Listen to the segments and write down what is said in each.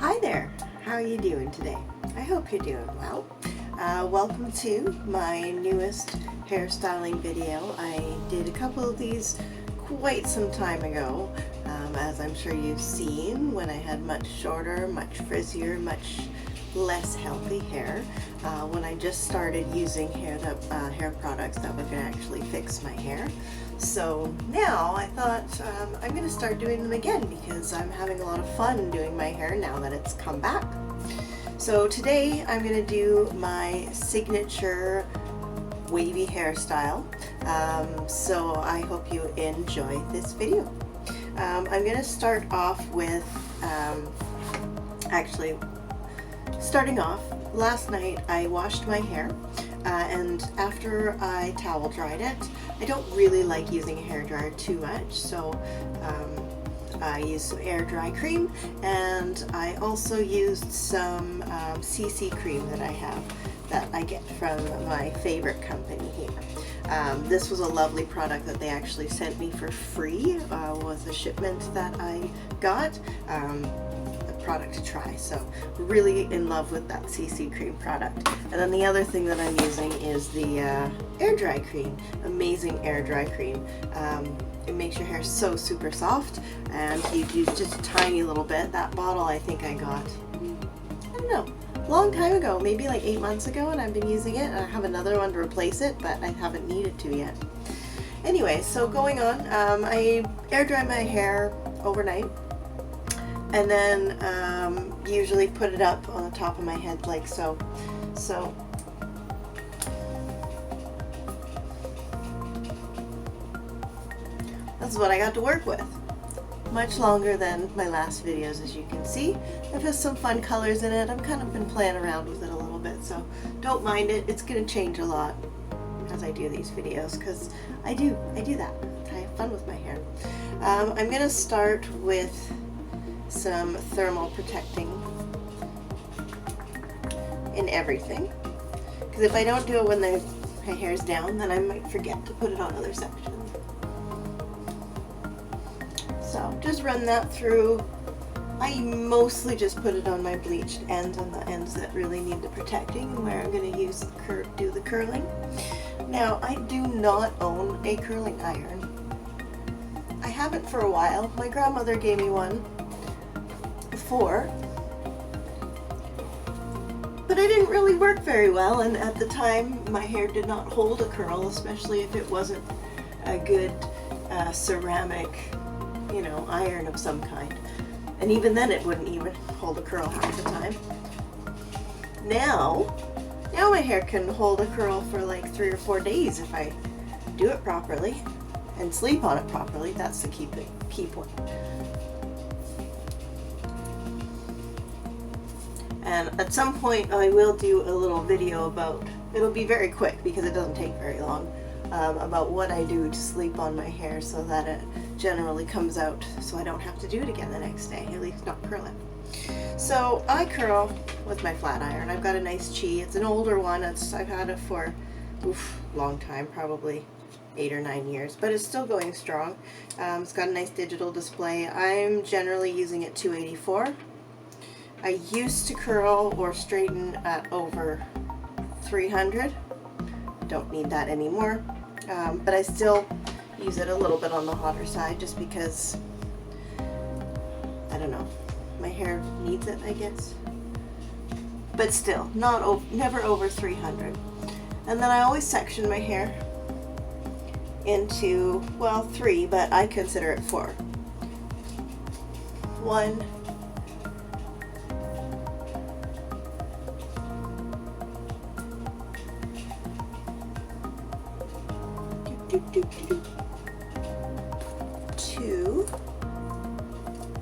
Hi there, how are you doing today? I hope you're doing well. Welcome to my newest hairstyling video. I did a couple of these quite some time ago, as I'm sure you've seen, when I had much shorter, much frizzier, much less healthy hair, when I just started using hair products that were going to actually fix my hair. So now I thought I'm going to start doing them again because I'm having a lot of fun doing my hair now that it's come back. So today I'm going to do my signature wavy hairstyle. So I hope you enjoy this video. I'm going to start off with, starting off, last night I washed my hair and after I towel dried it, I don't really like using a hairdryer too much, so I used some air dry cream, and I also used some CC cream that I have that I get from my favorite company here. This was a lovely product that they actually sent me for free, was a shipment that I got. Product to try, so really in love with that CC cream product. And then the other thing that I'm using is the air dry cream. Amazing air dry cream. It makes your hair so super soft, and you use just a tiny little bit. That bottle I think I got, I don't know, a long time ago, maybe like 8 months ago, and I've been using it, and I have another one to replace it, but I haven't needed to yet. Anyway, so going on, I air dry my hair overnight, and then usually put it up on the top of my head like so. So that's what I got to work with. Much longer than my last videos, as you can see. It has some fun colors in it. I've kind of been playing around with it a little bit, so don't mind it. It's going to change a lot as I do these videos, because I do that. I have fun with my hair. I'm going to start with some thermal protecting in everything, because if I don't do it when my hair's down, then I might forget to put it on other sections. So just run that through. I mostly just put it on my bleached ends and the ends that really need the protecting, and where I'm going to use do the curling. Now, I do not own a curling iron. I haven't for a while. My grandmother gave me one before, but it didn't really work very well, and at the time my hair did not hold a curl, especially if it wasn't a good ceramic, iron of some kind, and even then it wouldn't even hold a curl half the time. Now my hair can hold a curl for like 3 or 4 days if I do it properly and sleep on it properly. That's the key point. And at some point I will do a little video about, it'll be very quick because it doesn't take very long, about what I do to sleep on my hair so that it generally comes out so I don't have to do it again the next day, at least not curl it. So I curl with my flat iron. I've got a nice Chi. It's an older one. I've had it for a long time, probably 8 or 9 years, but it's still going strong. It's got a nice digital display. I'm generally using it 284. I used to curl or straighten at over 300. Don't need that anymore, but I still use it a little bit on the hotter side just because, I don't know, my hair needs it, I guess. But still, never over 300. And then I always section my hair into, well, 3, but I consider it 4. 1, 2,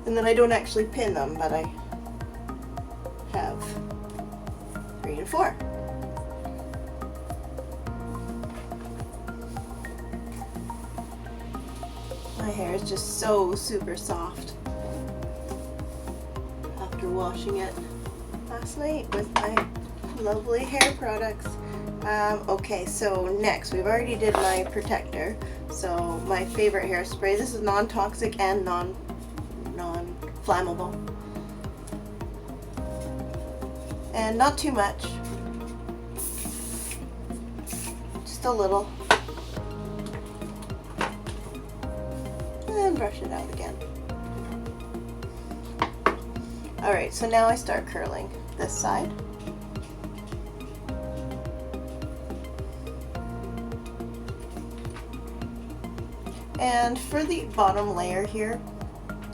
and then I don't actually pin them, but I have 3 and 4. My hair is just so super soft after washing it last night with my lovely hair products. Okay, so next, we've already did my protector. So my favorite hairspray, this is non-toxic and non-flammable. And not too much, just a little. And brush it out again. Alright, so now I start curling this side. And for the bottom layer here,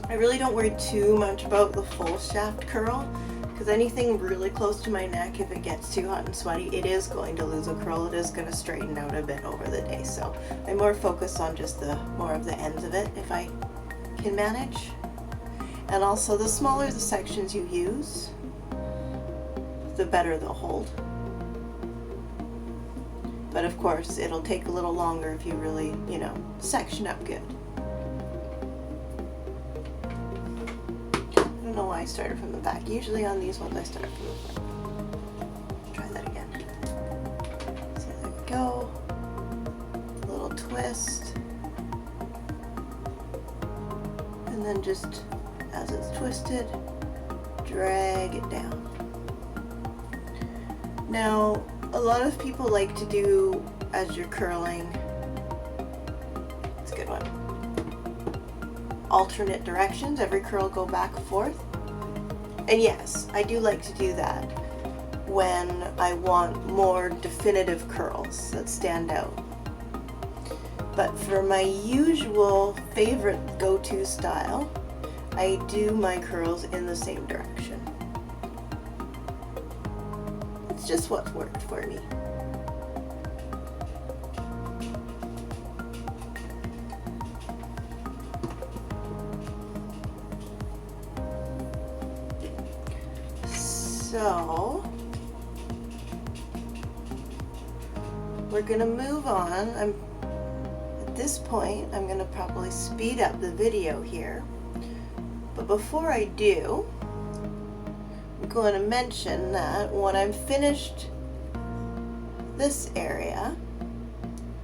I really don't worry too much about the full shaft curl, because anything really close to my neck, if it gets too hot and sweaty, it is going to lose a curl. It is going to straighten out a bit over the day. So I more focus on just the more of the ends of it if I can manage. And also, the smaller the sections you use, the better they'll hold. But of course, it'll take a little longer if you really, you know, section up good. I don't know why I started from the back. Usually on these ones I start from the front. Try that again. So there we go. A little twist. And then just as it's twisted, drag it down. Now, a lot of people like to do, as you're curling, it's a good one, alternate directions, every curl go back and forth. And yes, I do like to do that when I want more definitive curls that stand out. But for my usual favorite go-to style, I do my curls in the same direction. It's just what's worked for me. So we're gonna move on. At this point, I'm gonna probably speed up the video here. But before I do, I'm going to mention that when I'm finished this area,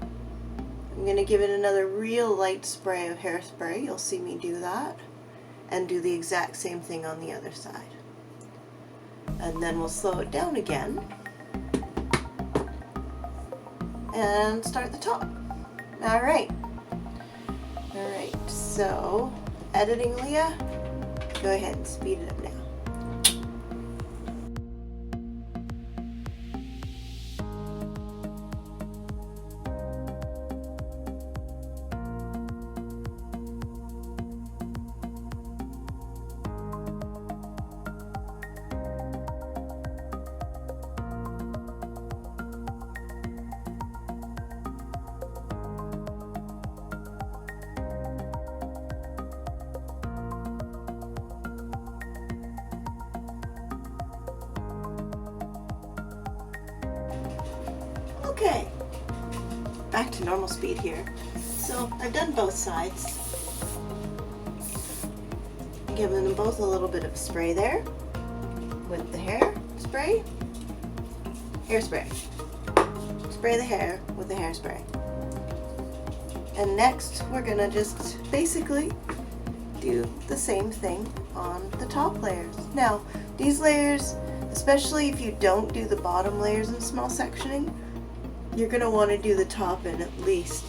I'm going to give it another real light spray of hairspray. You'll see me do that, and do the exact same thing on the other side. And then we'll slow it down again and start the top. Alright, so editing Leah, go ahead and speed it up now. Okay, back to normal speed here. So I've done both sides. Giving them both a little bit of spray there with the hairspray. Spray the hair with the hairspray. And next we're gonna just basically do the same thing on the top layers. Now, these layers, especially if you don't do the bottom layers in small sectioning, you're going to want to do the top in at least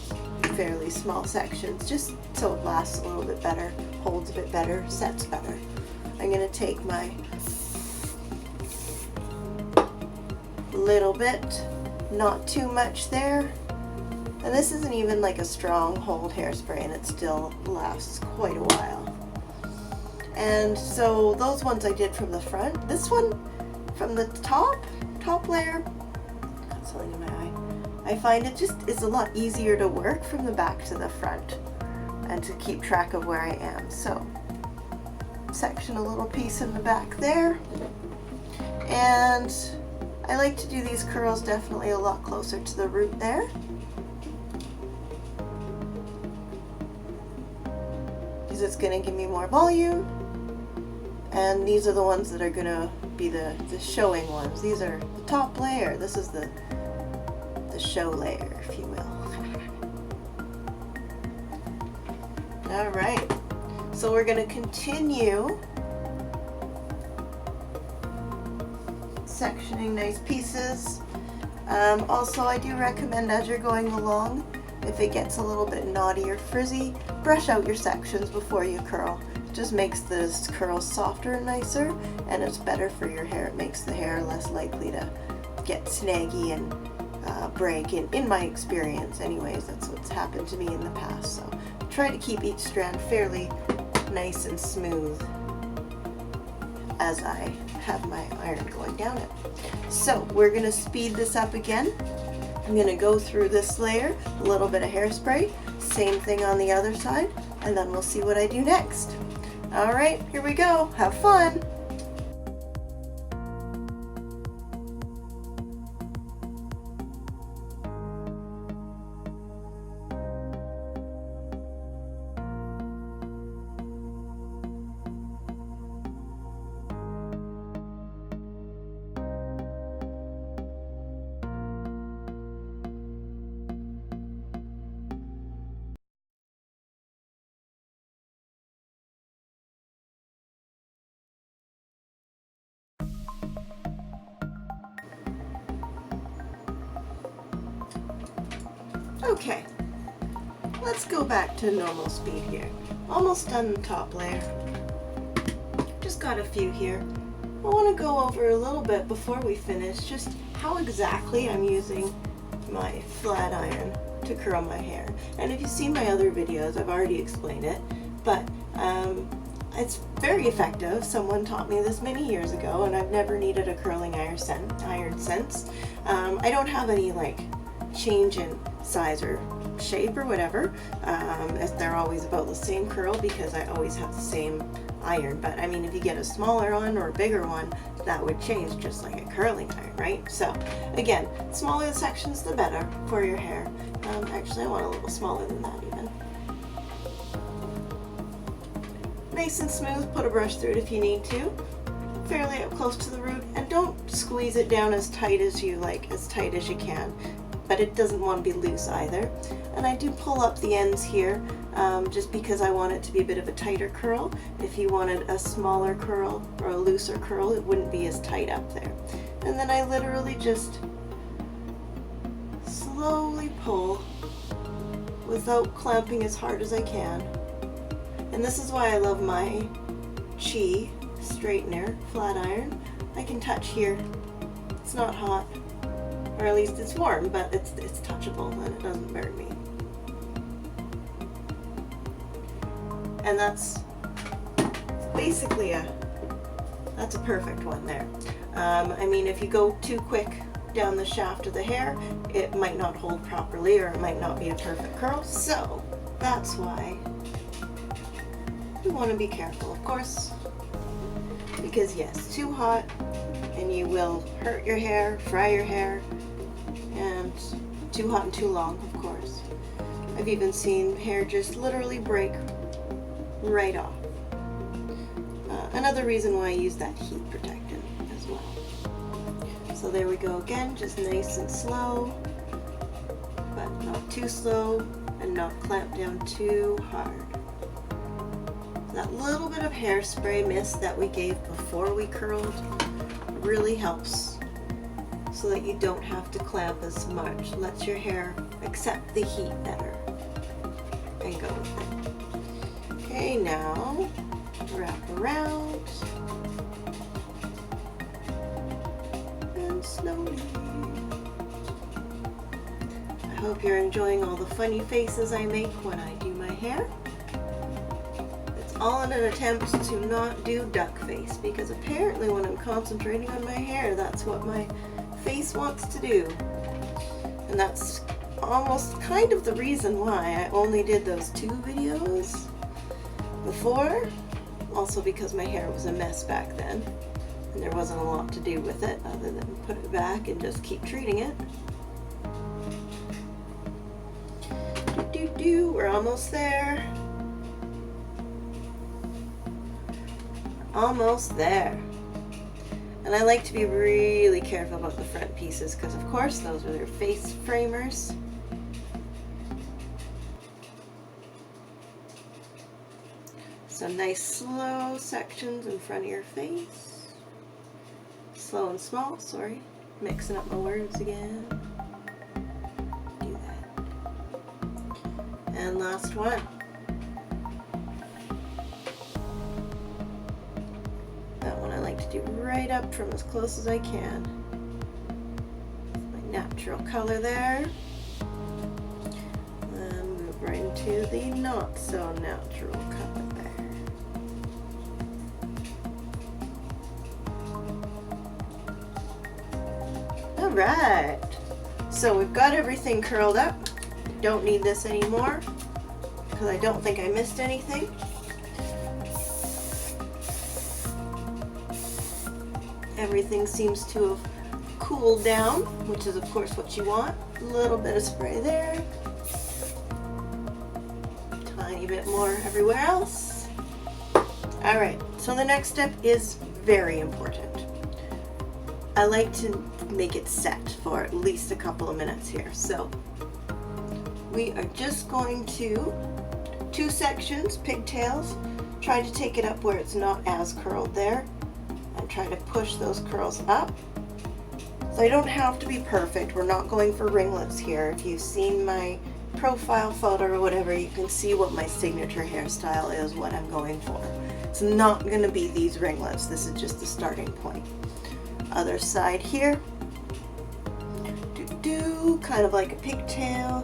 fairly small sections, just so it lasts a little bit better, holds a bit better, sets better. I'm going to take my little bit, not too much there, and this isn't even like a strong hold hairspray, and it still lasts quite a while. And so those ones I did from the front. This one from the top layer, got something in my eye. I find it just is a lot easier to work from the back to the front and to keep track of where I am. So section a little piece in the back there, and I like to do these curls definitely a lot closer to the root there. Because it's going to give me more volume, and these are the ones that are going to be the showing ones. These are the top layer. This is the show layer, if you will. All right, so we're going to continue sectioning nice pieces. Also, I do recommend as you're going along, if it gets a little bit knotty or frizzy, brush out your sections before you curl. It just makes this curl softer and nicer, and it's better for your hair. It makes the hair less likely to get snaggy and break. In my experience anyways, that's what's happened to me in the past. So try to keep each strand fairly nice and smooth as I have my iron going down it. So we're going to speed this up again. I'm going to go through this layer, a little bit of hairspray, same thing on the other side, and then we'll see what I do next. Alright, here we go. Have fun! Okay, let's go back to normal speed here. Almost done the top layer. Just got a few here. I want to go over a little bit before we finish just how exactly I'm using my flat iron to curl my hair. And if you've seen my other videos, I've already explained it, but it's very effective. Someone taught me this many years ago, and I've never needed a curling iron since. I don't have any like change in size or shape or whatever, as they're always about the same curl because I always have the same iron. But I mean, if you get a smaller one or a bigger one, that would change just like a curling iron, right? So again, smaller the sections the better for your hair. Actually, I want a little smaller than that even. Nice and smooth, put a brush through it if you need to, fairly up close to the root, and don't squeeze it down as tight as you like, as tight as you can, but it doesn't want to be loose either. And I do pull up the ends here just because I want it to be a bit of a tighter curl. If you wanted a smaller curl or a looser curl, it wouldn't be as tight up there. And then I literally just slowly pull without clamping as hard as I can. And this is why I love my Chi straightener flat iron. I can touch here. It's not hot, or at least it's warm, but it's touchable and it doesn't burn me. And that's basically that's a perfect one there. I mean, if you go too quick down the shaft of the hair, it might not hold properly, or it might not be a perfect curl. So that's why you want to be careful, of course, because yes, too hot and you will hurt your hair, fry your hair, and too hot and too long, of course. I've even seen hair just literally break right off. Another reason why I use that heat protectant as well. So there we go again, just nice and slow, but not too slow and not clamp down too hard. That little bit of hairspray mist that we gave before we curled really helps so that you don't have to clamp as much. Lets your hair accept the heat better and go with it. Okay, now wrap around and slowly. I hope you're enjoying all the funny faces I make when I do my hair. All in an attempt to not do duck face, because apparently when I'm concentrating on my hair, that's what my face wants to do. And that's almost kind of the reason why I only did those 2 videos before. Also because my hair was a mess back then and there wasn't a lot to do with it other than put it back and just keep treating it. We're almost there. Almost there. And I like to be really careful about the front pieces because of course those are their face framers. So nice slow sections in front of your face. slow and small, sorry. Mixing up my words again. Do that. And last one. That one I like to do right up from as close as I can. My natural color there. And move right into the not so natural color there. Alright, so we've got everything curled up. Don't need this anymore because I don't think I missed anything. Everything seems to have cooled down, which is of course what you want. A little bit of spray there. Tiny bit more everywhere else. Alright, so the next step is very important. I like to make it set for at least a couple of minutes here. So we are just going to, 2 sections, pigtails, try to take it up where it's not as curled there and try to push those curls up. So I don't have to be perfect. We're not going for ringlets here. If you've seen my profile photo or whatever, you can see what my signature hairstyle is, what I'm going for. It's not going to be these ringlets. This is just the starting point. Other side here, kind of like a pigtail.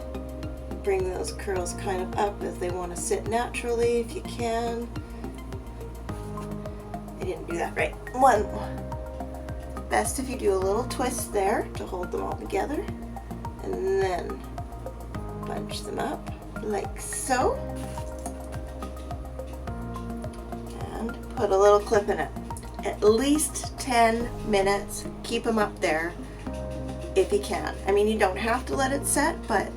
Bring those curls kind of up as they want to sit naturally if you can. I didn't do that right. One. Best if you do a little twist there to hold them all together, and then bunch them up like so, and put a little clip in it. At least 10 minutes, keep them up there if you can. I mean, you don't have to let it set, but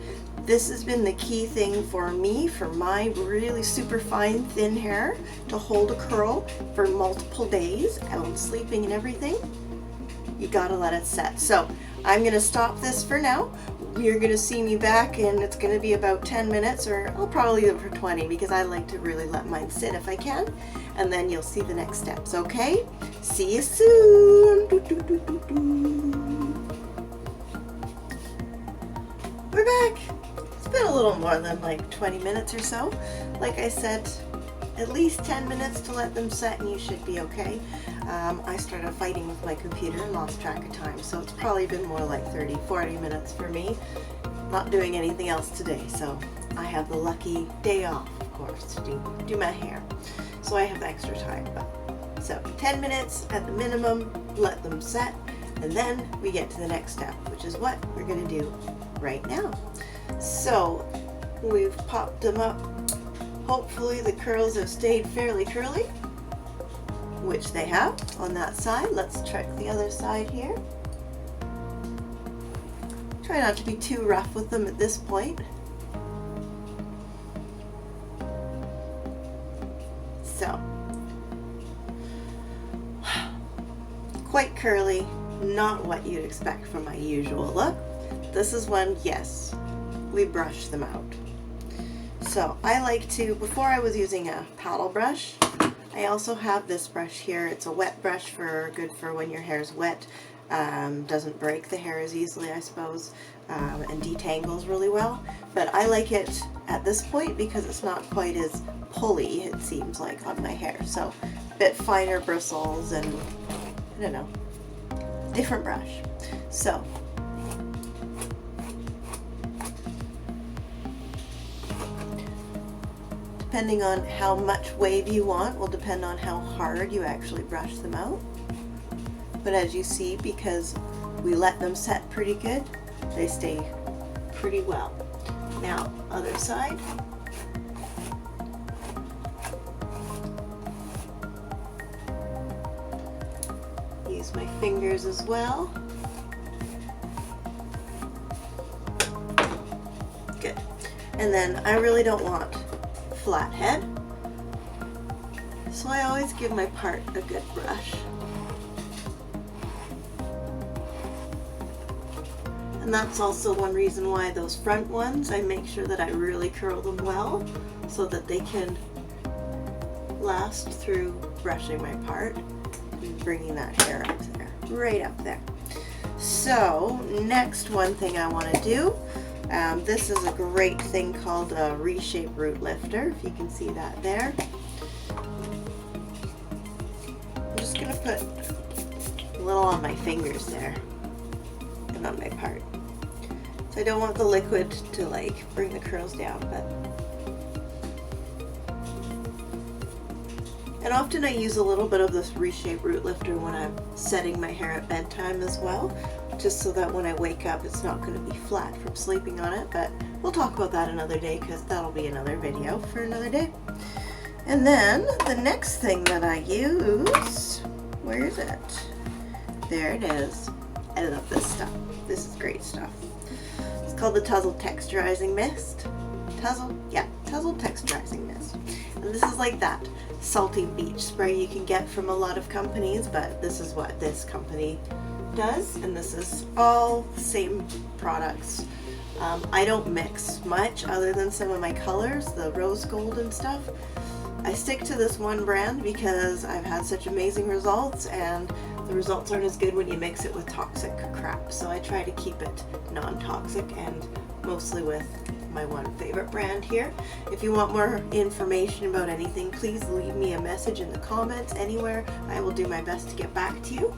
this has been the key thing for me, for my really super fine thin hair, to hold a curl for multiple days, out sleeping and everything. You gotta let it set. So I'm gonna stop this for now. You're gonna see me back and it's gonna be about 10 minutes, or I'll probably do it for 20 because I like to really let mine sit if I can. And then you'll see the next steps, okay? See you soon. We're back. It's been a little more than like 20 minutes or so. Like I said, at least 10 minutes to let them set and you should be okay. I started fighting with my computer and lost track of time, so it's probably been more like 30-40 minutes for me. Not doing anything else today, so I have the lucky day off, of course, to do my hair. So I have extra time. So 10 minutes at the minimum, let them set, and then we get to the next step, which is what we're going to do right now. So we've popped them up. Hopefully the curls have stayed fairly curly, which they have on that side. Let's check the other side here. Try not to be too rough with them at this point. So, quite curly, not what you'd expect from my usual look. This is when, yes, we brush them out. So I like to, before I was using a paddle brush, I also have this brush here. It's a wet brush, for good for when your hair's wet. Doesn't break the hair as easily, I suppose, and detangles really well. But I like it at this point because it's not quite as pulley, it seems like, on my hair. So a bit finer bristles and, I don't know, different brush. So depending on how much wave you want will depend on how hard you actually brush them out. But as you see, because we let them set pretty good, they stay pretty well. Now, other side. Use my fingers as well. Good. And then I really don't want flat head, so I always give my part a good brush. And that's also one reason why those front ones, I make sure that I really curl them well so that they can last through brushing my part and bringing that hair up there. right up there. So next, one thing I want to do, this is a great thing called a reshape root lifter, if you can see that there. I'm just going to put a little on my fingers there and on my part. So I don't want the liquid to like bring the curls down, but. And often I use a little bit of this reshape root lifter when I'm setting my hair at bedtime as well, just so that when I wake up it's not going to be flat from sleeping on it, but we'll talk about that another day because that'll be another video for another day. And then the next thing that I use, where is it? There it is. I love this stuff. This is great stuff. It's called the Tussle Texturizing Mist. Tussle Texturizing Mist. And this is like that salty beach spray you can get from a lot of companies, but this is what this company does, and this is all the same products. I don't mix much other than some of my colors, the rose gold and stuff. I stick to this one brand because I've had such amazing results, and the results aren't as good when you mix it with toxic crap, so I try to keep it non-toxic and mostly with my one favorite brand here. If you want more information about anything, please leave me a message in the comments anywhere. I will do my best to get back to you.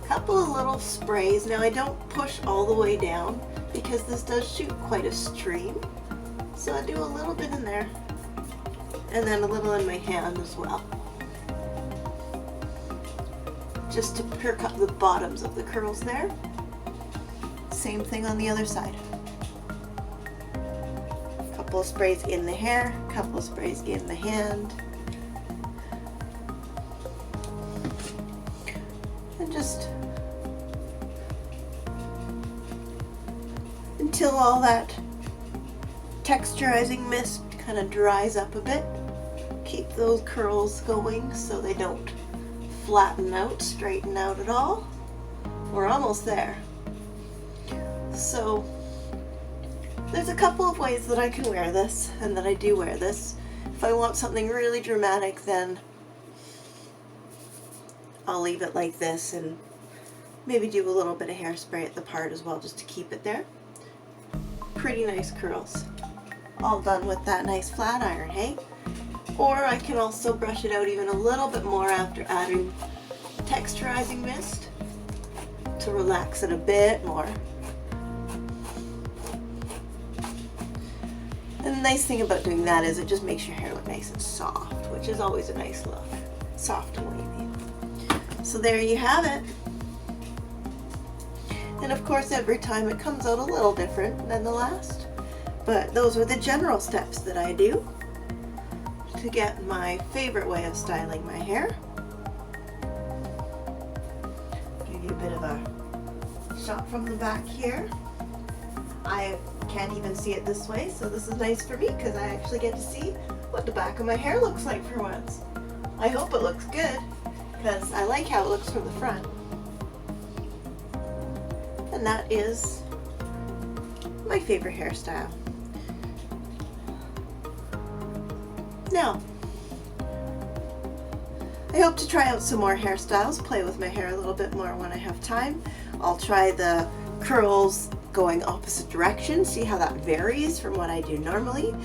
Couple of little sprays. Now I don't push all the way down because this does shoot quite a stream. So I do a little bit in there and then a little in my hand as well. Just to perk up the bottoms of the curls there. Same thing on the other side. Couple of sprays in the hair, couple of sprays in the hand. And just until all that texturizing mist kind of dries up a bit. Keep those curls going so they don't flatten out, straighten out at all. We're almost there. So there's a couple of ways that I can wear this, and that I do wear this. If I want something really dramatic, then I'll leave it like this and maybe do a little bit of hairspray at the part as well, just to keep it there. Pretty nice curls. All done with that nice flat iron, hey? Or I can also brush it out even a little bit more after adding texturizing mist to relax it a bit more. And the nice thing about doing that is it just makes your hair look nice and soft, which is always a nice look. Soft and wavy. So there you have it. And of course every time it comes out a little different than the last. But those are the general steps that I do to get my favorite way of styling my hair. Give you a bit of a shot from the back here. I can't even see it this way, so this is nice for me because I actually get to see what the back of my hair looks like for once. I hope it looks good because I like how it looks from the front. And that is my favorite hairstyle. Now, I hope to try out some more hairstyles, play with my hair a little bit more when I have time. I'll try the curls going opposite directions, see how that varies from what I do normally.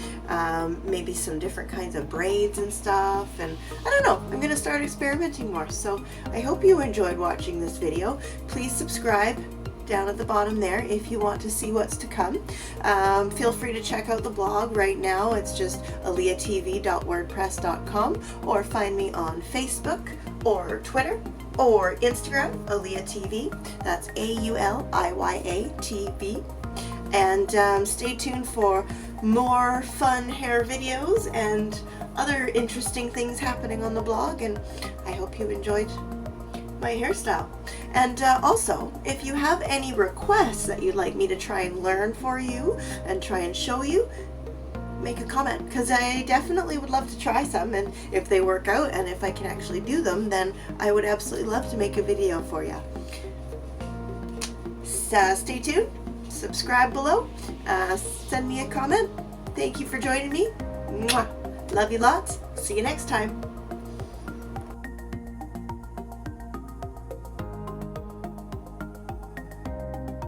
Maybe some different kinds of braids and stuff, and I don't know, I'm going to start experimenting more. So I hope you enjoyed watching this video. Please subscribe down at the bottom there if you want to see what's to come. Feel free to check out the blog right now. It's just AuliyaTV.wordpress.com, or find me on Facebook or Twitter or Instagram, AuliyaTV. That's AuliyaTV. And stay tuned for more fun hair videos and other interesting things happening on the blog, and I hope you enjoyed my hairstyle. And also, if you have any requests that you'd like me to try and learn for you and try and show you, make a comment, because I definitely would love to try some, and if they work out and if I can actually do them, then I would absolutely love to make a video for you. So stay tuned, subscribe below, send me a comment. Thank you for joining me. Mwah. Love you lots. See you next time.